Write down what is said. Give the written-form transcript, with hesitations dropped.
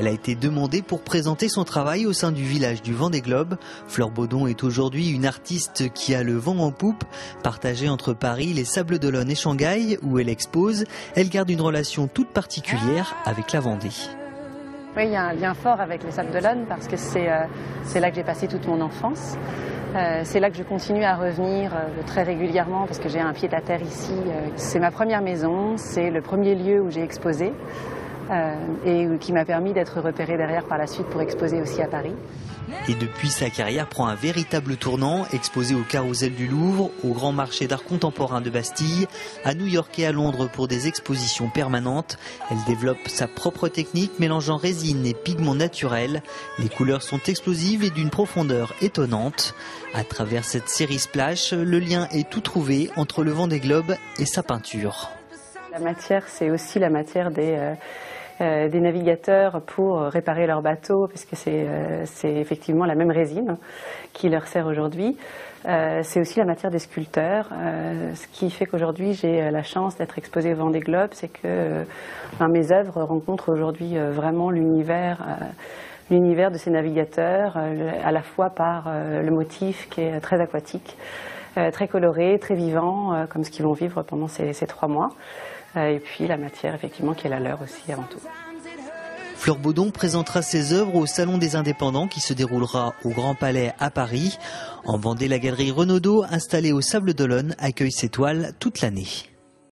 Elle a été demandée pour présenter son travail au sein du village du Vendée Globe. Fleur Baudon est aujourd'hui une artiste qui a le vent en poupe. Partagée entre Paris, les Sables d'Olonne et Shanghai, où elle expose, elle garde une relation toute particulière avec la Vendée. Oui, il y a un lien fort avec les Sables d'Olonne parce que c'est là que j'ai passé toute mon enfance. C'est là que je continue à revenir très régulièrement parce que j'ai un pied-à-terre ici. C'est ma première maison, c'est le premier lieu où j'ai exposé et qui m'a permis d'être repérée derrière par la suite pour exposer aussi à Paris. Et depuis, sa carrière prend un véritable tournant, exposée au Carrousel du Louvre, au Grand Marché d'Art Contemporain de Bastille, à New York et à Londres pour des expositions permanentes. Elle développe sa propre technique mélangeant résine et pigments naturels. Les couleurs sont explosives et d'une profondeur étonnante. À travers cette série Splash, le lien est tout trouvé entre le Vendée Globe et sa peinture. La matière, c'est aussi la matière des navigateurs pour réparer leurs bateaux, parce que c'est effectivement la même résine qui leur sert aujourd'hui. C'est aussi la matière des sculpteurs. Ce qui fait qu'aujourd'hui j'ai la chance d'être exposée au Vendée Globe, c'est que mes œuvres rencontrent aujourd'hui vraiment l'univers de ces navigateurs, à la fois par le motif qui est très aquatique, très coloré, très vivant, comme ce qu'ils vont vivre pendant ces 3 mois. Et puis la matière, effectivement, qui est la leur aussi avant tout. Fleur Baudon présentera ses œuvres au Salon des Indépendants qui se déroulera au Grand Palais à Paris. En Vendée, la galerie Renaudot, installée aux Sables d'Olonne, accueille ses toiles toute l'année.